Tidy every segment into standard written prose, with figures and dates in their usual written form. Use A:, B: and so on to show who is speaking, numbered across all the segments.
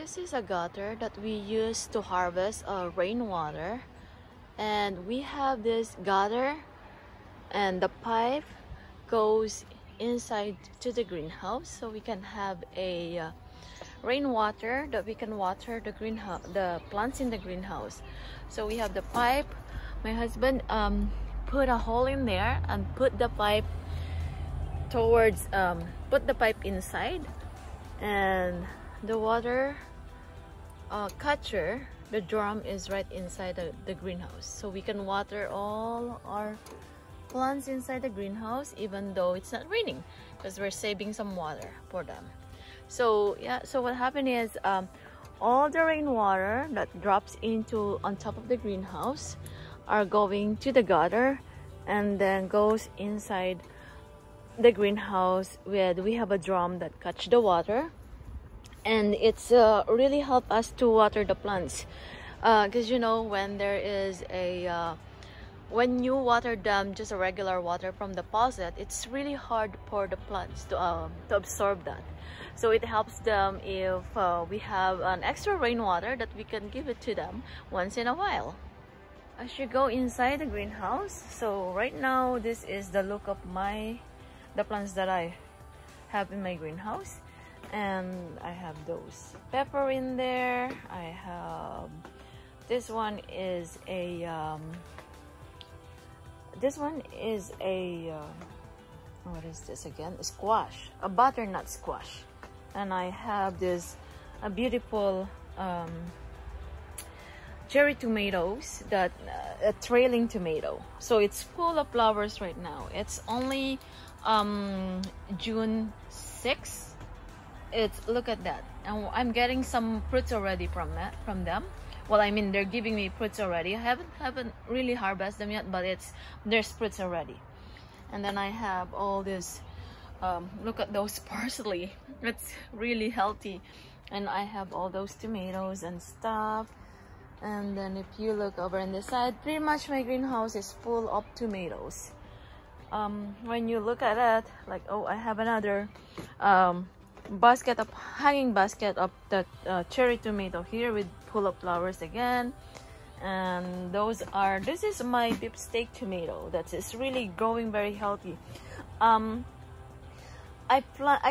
A: This is a gutter that we use to harvest rainwater, and we have this gutter and the pipe goes inside to the greenhouse, so we can have a rainwater that we can water the plants in the greenhouse. So we have the pipe. My husband put a hole in there and put the pipe towards put the pipe inside, and the water catcher, the drum is right inside the greenhouse, so we can water all our plants inside the greenhouse even though it's not raining, because we're saving some water for them. So yeah, so what happened is all the rainwater that drops into on top of the greenhouse are going to the gutter and then goes inside the greenhouse. We have a drum that catch the water, and it's really help us to water the plants, because you know, when there is a when you water them just a regular water from the faucet, it's really hard for the plants to absorb that. So it helps them if we have an extra rainwater that we can give it to them once in a while. I should go inside the greenhouse. So right now, this is the look of the plants that I have in my greenhouse, and I have those pepper in there. I have this one is a what is this again? A squash, a butternut squash. And I have this a beautiful cherry tomatoes, that a trailing tomato. So it's full of flowers right now. It's only June 6th. Look at that, and I'm getting some fruits already from them. Well, I mean, they're giving me fruits already. I haven't really harvested them yet, but there's fruits already. And then I have all this look at those parsley. It's really healthy. And I have all those tomatoes and stuff. And then if you look over on this side, pretty much my greenhouse is full of tomatoes. When you look at it, like, oh, I have another hanging basket of the cherry tomato here with full of flowers again. And this is my beef steak tomato that is really growing very healthy. I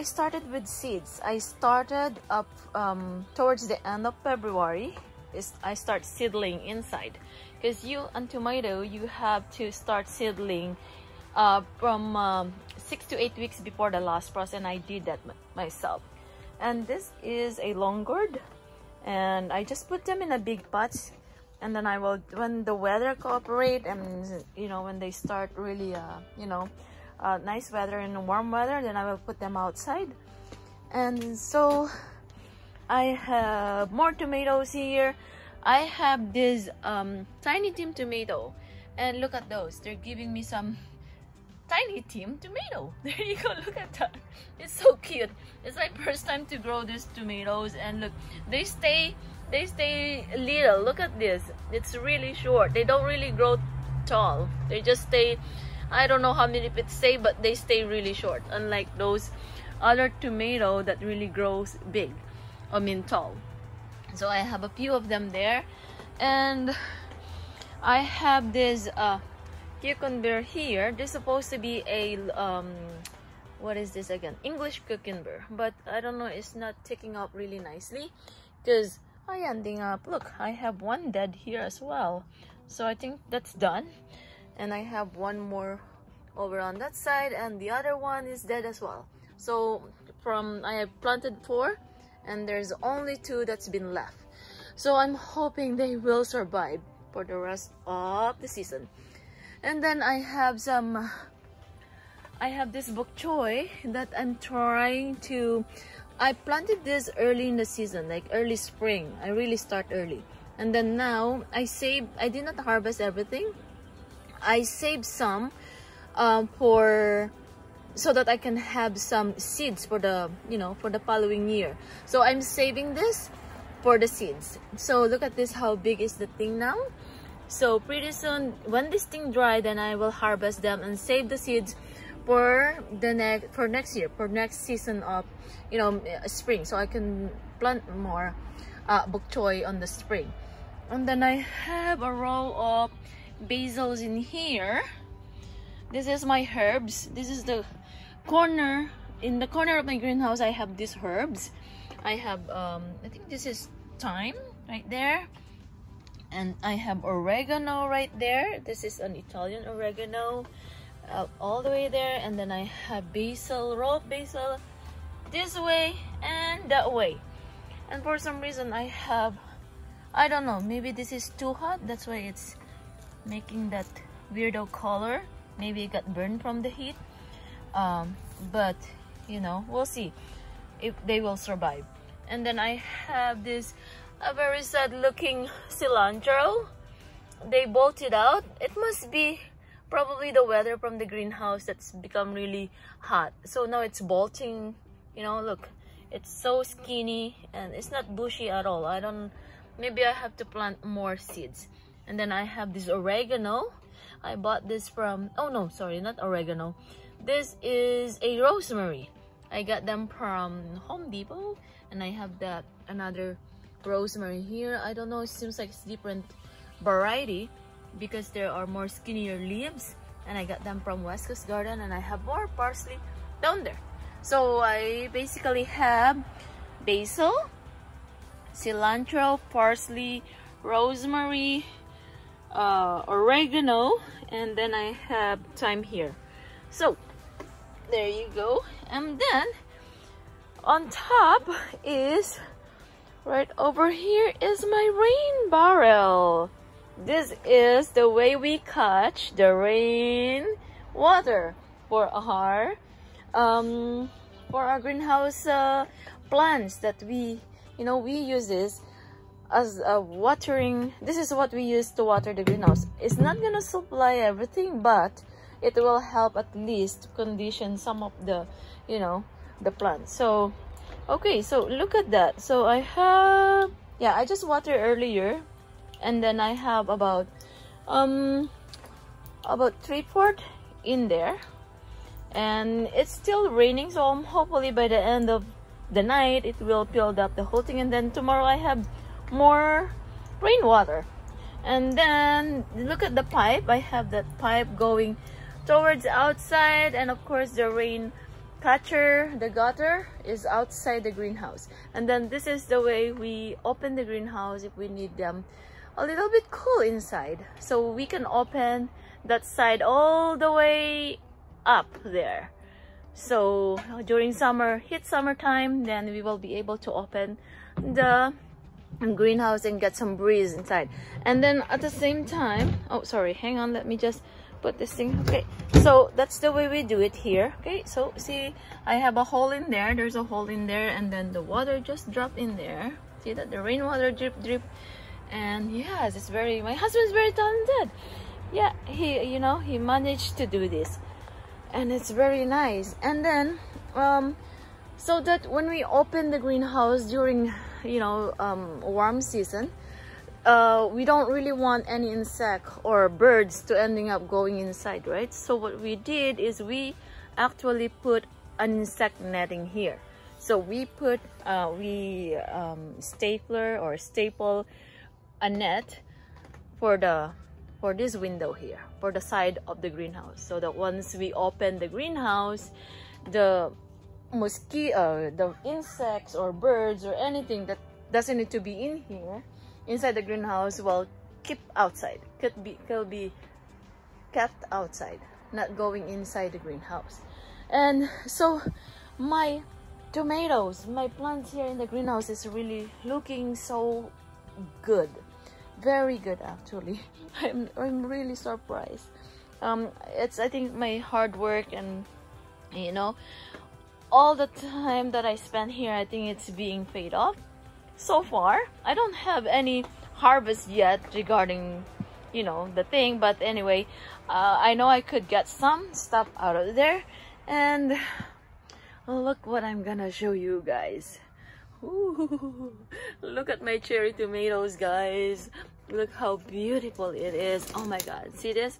A: started with seeds. I started up towards the end of February. I start seedling inside, because on tomato you have to start seedling from 6 to 8 weeks before the last frost, and I did that myself. And this is a long gourd, and I just put them in a big pots, and then I will, when the weather cooperate, and you know, when they start really nice weather and warm weather, then I will put them outside. And so I have more tomatoes here. I have this tiny team tomato, and look at those, they're giving me some tiny team tomato. There you go, look at that. It's so cute. It's my first time to grow these tomatoes, and look, they stay little. Look at this, it's really short. They don't really grow tall, they just stay, I don't know how many feet stay, but they stay really short, unlike those other tomato that really grows big, I mean tall. So I have a few of them there, and I have this cucumber here. This is supposed to be a what is this again? English cucumber, but I don't know, it's not taking up really nicely, because ending up, look, I have one dead here as well. So I think that's done, and I have one more over on that side, and the other one is dead as well. So I have planted 4, and there's only 2 that's been left. So I'm hoping they will survive for the rest of the season. And then I have this bok choy that I'm trying to, I planted this early in the season, like early spring. I really start early. And then now I did not harvest everything. I saved some so that I can have some seeds for the following year. So I'm saving this for the seeds. So look at this, how big is the thing now. So pretty soon, when this thing dry, then I will harvest them and save the seeds for next year, for next season of, you know, spring, so I can plant more bok choy on the spring. And then I have a row of basils in here. This is my herbs. This is the corner. In the corner of my greenhouse, I have these herbs. I have I think this is thyme right there, and I have oregano right there. This is an Italian oregano, all the way there. And then I have basil, raw basil, this way and that way. And for some reason I have, I don't know, maybe this is too hot, that's why it's making that weirdo color. Maybe it got burned from the heat, but you know, we'll see if they will survive. And then I have this a very sad looking cilantro. They bolted out. It must be probably the weather from the greenhouse that's become really hot, so now it's bolting. You know, look, it's so skinny and it's not bushy at all. I don't, maybe I have to plant more seeds. And then I have this oregano. I bought this from, oh no, sorry, not oregano, this is a rosemary. I got them from Home Depot. And I have that another rosemary here. I don't know, it seems like it's different variety because there are more skinnier leaves. And I got them from West Coast Garden. And I have more parsley down there. So I basically have basil, cilantro, parsley, rosemary, oregano, and then I have thyme here. So there you go. And then on top is, right over here is my rain barrel. This is the way we catch the rain water for our greenhouse plants that we, you know, we use this as a watering. This is what we use to water the greenhouse. It's not gonna supply everything, but it will help at least condition some of the, you know, the plants. So okay, so look at that. So I have, yeah, I just watered earlier, and then I have about 3/4 in there. And it's still raining, so hopefully by the end of the night it will build up the whole thing, and then tomorrow I have more rainwater. And then look at the pipe. I have that pipe going towards outside, and of course the rain catcher, the gutter, is outside the greenhouse. And then this is the way we open the greenhouse if we need them a little bit cool inside, so we can open that side all the way up there. So during summertime, then we will be able to open the greenhouse and get some breeze inside. And then at the same time, oh sorry, hang on, let me just put this thing. Okay, so that's the way we do it here. Okay, so see, I have a hole in there, there's a hole in there, and then the water just dropped in there. See that, the rainwater drip. And yes, it's very, my husband's very talented. Yeah, he, you know, he managed to do this, and it's very nice. And then so that when we open the greenhouse during, you know, warm season, we don't really want any insect or birds to ending up going inside, right? So what we did is we actually put an insect netting here. So we put staple a net for this window here, for the side of the greenhouse, so that once we open the greenhouse, the mosquito, the insects or birds or anything that doesn't need to be in here inside the greenhouse will keep outside, could be kept outside, not going inside the greenhouse. And so my tomatoes, my plants here in the greenhouse is really looking so good, very good actually. I'm really surprised. It's, I think, my hard work and, you know, all the time that I spent here, I think it's being paid off so far. I don't have any harvest yet regarding, you know, the thing, but anyway, I know I could get some stuff out of there. And look what I'm gonna show you guys. Ooh, look at my cherry tomatoes, guys. Look how beautiful it is. Oh my god, see this?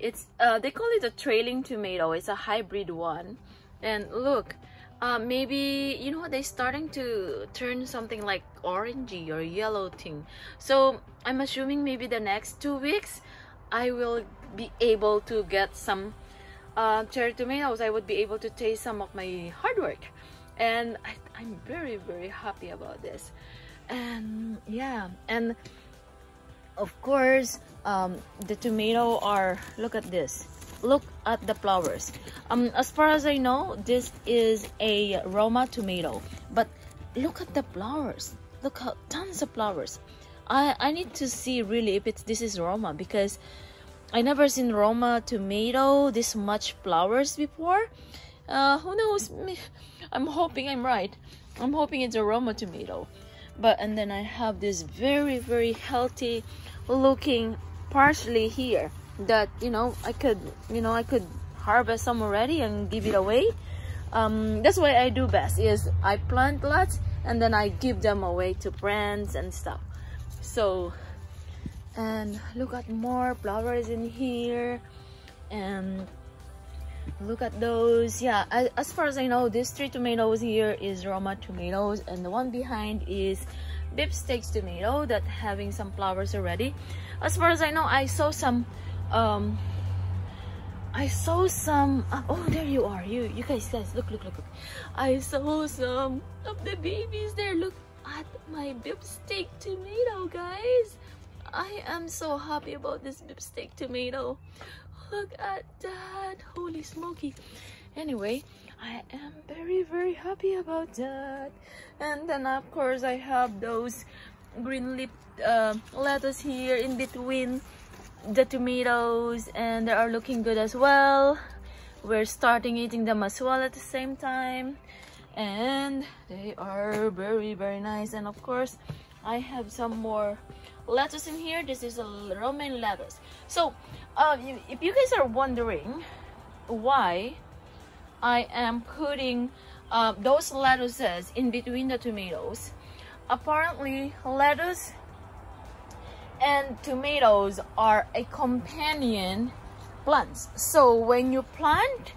A: It's they call it a trailing tomato. It's a hybrid one. And look, maybe, you know what, they're starting to turn something like orangey or yellow thing. So I'm assuming maybe the next 2 weeks I will be able to get some cherry tomatoes. I would be able to taste some of my hard work, and I'm very, very happy about this. And yeah, and of course the tomato are, look at this, look at the flowers. As far as I know, this is a Roma tomato, but look at the flowers. Look how tons of flowers. I need to see really if this is Roma, because I never seen Roma tomato this much flowers before. Who knows? I'm hoping I'm right. I'm hoping it's a Roma tomato. But and then I have this very, very healthy looking parsley here that, you know, I could harvest some already and give it away. That's what I do best, is I plant lots and then I give them away to friends and stuff. So, and look at more flowers in here, and look at those. Yeah, as far as I know, these 3 tomatoes here is Roma tomatoes, and the one behind is beefsteak tomato that having some flowers already. As far as I know, I saw some oh, there you are, you guys, look. I saw some of the babies there. Look at my beefsteak tomato, guys. I am so happy about this beefsteak tomato. Look at that, holy smoky. Anyway, I am very, very happy about that. And then of course I have those green leaf lettuce here in between the tomatoes, and they are looking good as well. We're starting eating them as well at the same time, and they are very, very nice. And of course I have some more lettuce in here. This is a romaine lettuce. So if you guys are wondering why I am putting those lettuces in between the tomatoes, apparently lettuce and tomatoes are a companion plants. So when you plant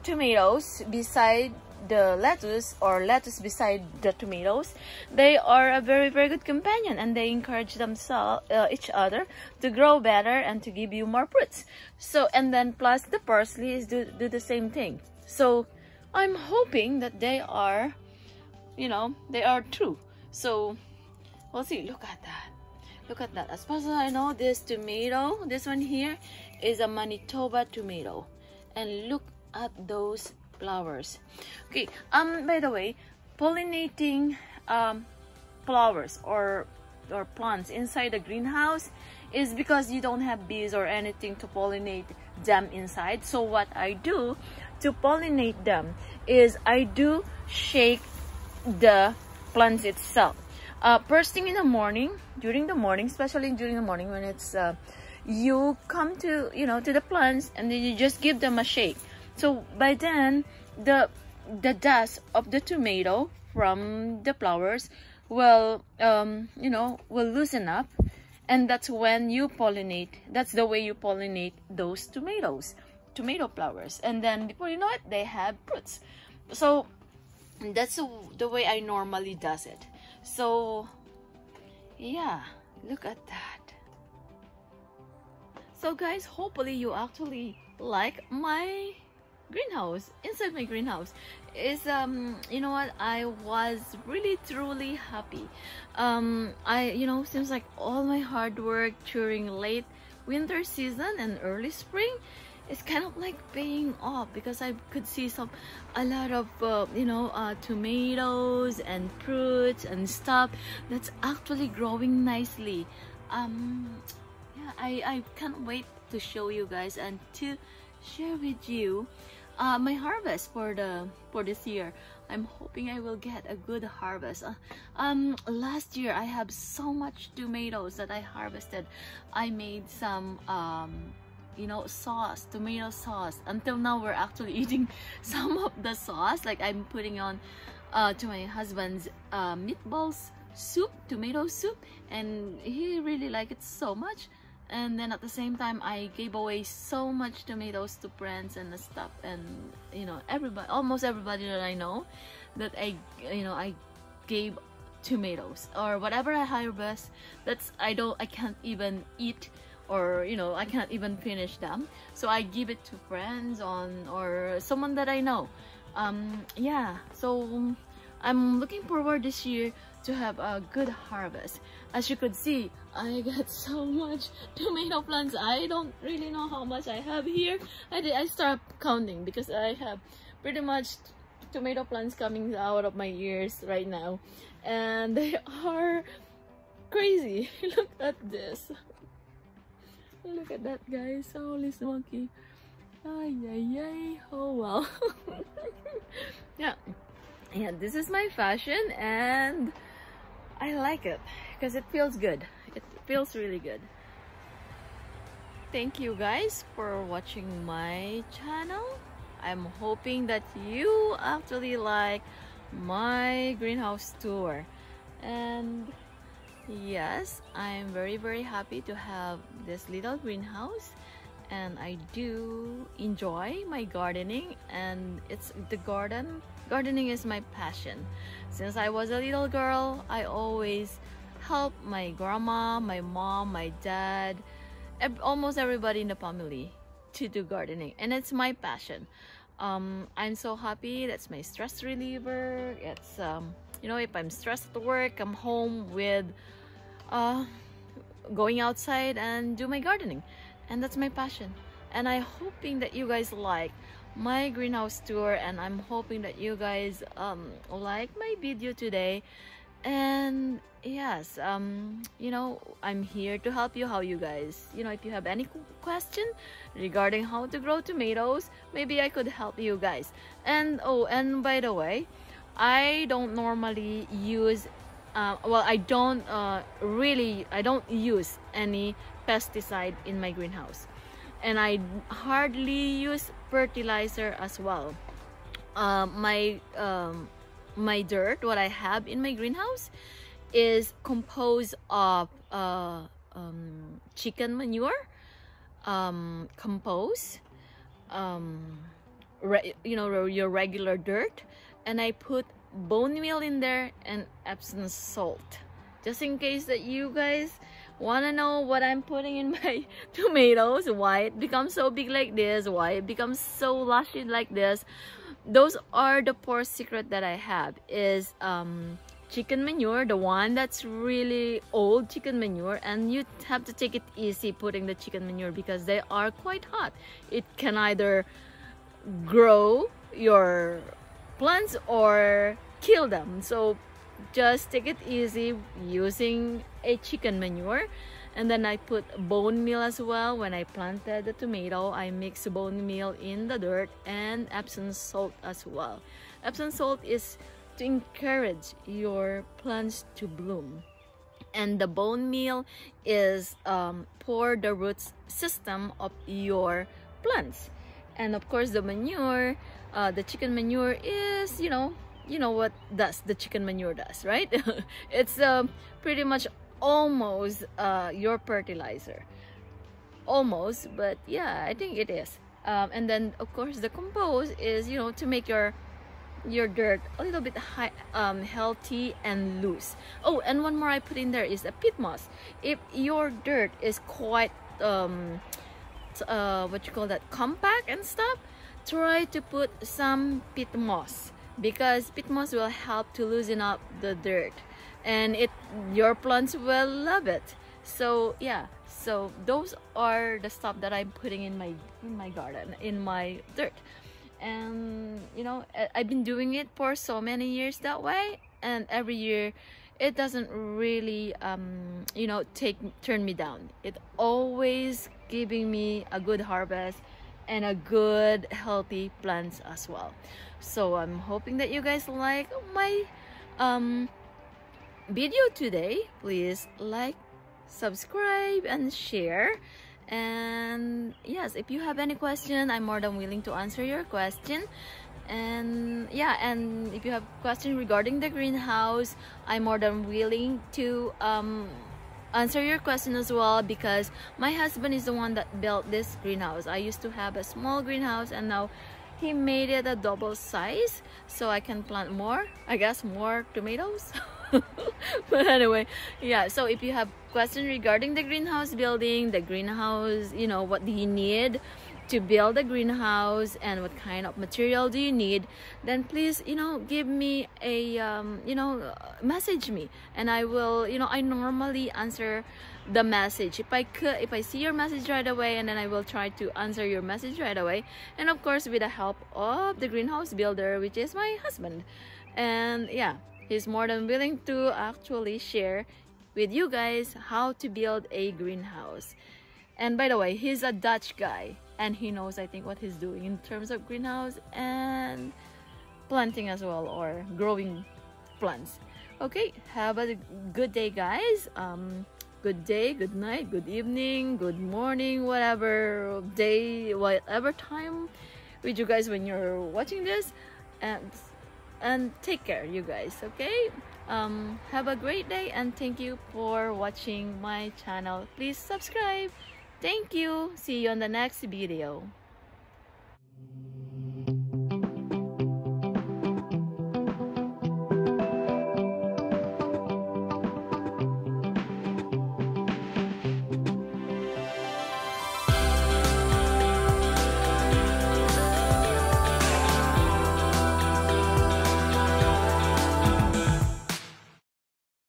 A: tomatoes beside the lettuce, or lettuce beside the tomatoes, they are a very, very good companion, and they encourage themselves each other to grow better and to give you more fruits. So, and then plus the parsley is do the same thing. So I'm hoping that they are, you know, they are true. So we'll see. Look at that, look at that. As far as I know, this tomato, this one here, is a Manitoba tomato, and look at those flowers. Okay, by the way, pollinating flowers or plants inside the greenhouse is because you don't have bees or anything to pollinate them inside. So what I do to pollinate them is I do shake the plants itself. First thing in the morning, during the morning, especially during the morning when it's you come to, you know, to the plants, and then you just give them a shake. So by then the dust of the tomato from the flowers will you know, will loosen up, and that's when you pollinate. That's the way you pollinate those tomato flowers, and then before you know it, they have fruits. So that's the way I normally does it. So yeah, look at that. So guys, hopefully you actually like my greenhouse. Inside my greenhouse is you know what, I was really truly happy. You know, seems like all my hard work during late winter season and early spring is kind of like paying off, because I could see a lot of you know, tomatoes and fruits and stuff that's actually growing nicely. Yeah, I can't wait to show you guys and to share with you my harvest for this year. I'm hoping I will get a good harvest. Last year I have so much tomatoes that I harvested. I made some you know, sauce, tomato sauce. Until now we're actually eating some of the sauce, like I'm putting on to my husband's meatballs soup, tomato soup, and he really liked it so much. and then at the same time I gave away so much tomatoes to friends and stuff, and you know, everybody, almost everybody that I know, that I gave tomatoes or whatever I harvest. That's I can't even eat, or you know, I can't even finish them, so I give it to friends or someone that I know. Yeah, so I'm looking forward this year to have a good harvest. As you could see, I got so much tomato plants. I don't really know how much I have here. I start counting because I have pretty much tomato plants coming out of my ears right now, and they are crazy. Look at this. Look at that, guys. Holy smoky. Ay, ay, ay. Oh well. Yeah, this is my fashion, and I like it because it feels good. It feels really good. Thank you guys for watching my channel. I'm hoping that you actually like my greenhouse tour, and yes, I'm very happy to have this little greenhouse, and I do enjoy my gardening, and gardening is my passion. Since I was a little girl, I always help my grandma, my mom, my dad, almost everybody in the family to do gardening, and it's my passion. I'm so happy. That's my stress reliever. It's you know, if I'm stressed at work, I'm home with going outside and do my gardening, and that's my passion. And I'm hoping that you guys like my greenhouse tour, and I'm hoping that you guys like my video today. And yes, you know, I'm here to help you. How you guys, you know, if you have any question regarding how to grow tomatoes, maybe I could help you guys. And oh, and by the way, I don't normally use well, I don't use any pesticide in my greenhouse, and I hardly use fertilizer as well. My dirt, what I have in my greenhouse, is composed of chicken manure, compost, you know, your regular dirt, and I put bone meal in there and Epsom salt, just in case that you guys want to know what I'm putting in my tomatoes, why it becomes so big like this, why it becomes so lushy like this. Those are the 4 secret that I have. Is chicken manure, the one that's really old chicken manure, and you have to take it easy putting the chicken manure because they are quite hot. It can either grow your plants or kill them, so just take it easy using a chicken manure. And then I put bone meal as well. When I planted the tomato, I mix bone meal in the dirt and Epsom salt as well. Epsom salt is to encourage your plants to bloom, and the bone meal is for the roots system of your plants. And of course, the manure, the chicken manure is, you know what does the chicken manure does, right? It's pretty much almost your fertilizer, almost, but yeah, I think it is. And then of course the compost is, you know, to make your dirt a little bit healthy and loose. Oh, and one more I put in there is a peat moss. If your dirt is quite what you call that, compact and stuff, try to put some peat moss, because peat moss will help to loosen up the dirt, and your plants will love it. So yeah, so those are the stuff that I'm putting in my garden, in my dirt. And you know, I've been doing it for so many years that way, and every year it doesn't really you know, turn me down. It always giving me a good harvest and a good healthy plants as well. So I'm hoping that you guys like my video today. Please like, subscribe, and share. And yes, if you have any question, I'm more than willing to answer your question. And yeah, and if you have question regarding the greenhouse, I'm more than willing to answer your question as well, because my husband is the one that built this greenhouse. I used to have a small greenhouse, and now he made it a double size so I can plant more, I guess, more tomatoes. But anyway, yeah, so if you have questions regarding the greenhouse building, the greenhouse, you know, what do you need to build a greenhouse and what kind of material do you need, then please, you know, give me a message me, and I will, you know, I normally answer the message if I see your message right away, and then I will try to answer your message right away, and of course with the help of the greenhouse builder, which is my husband. And yeah, he's more than willing to actually share with you guys how to build a greenhouse. And by the way, he's a Dutch guy, and he knows, I think, what he's doing in terms of greenhouse and planting as well, or growing plants. Okay, have a good day, guys. Good day, good night, good evening, good morning, whatever day, whatever time with you guys when you're watching this, and take care, you guys. Okay, have a great day, and thank you for watching my channel. Please subscribe. Thank you. See you on the next video.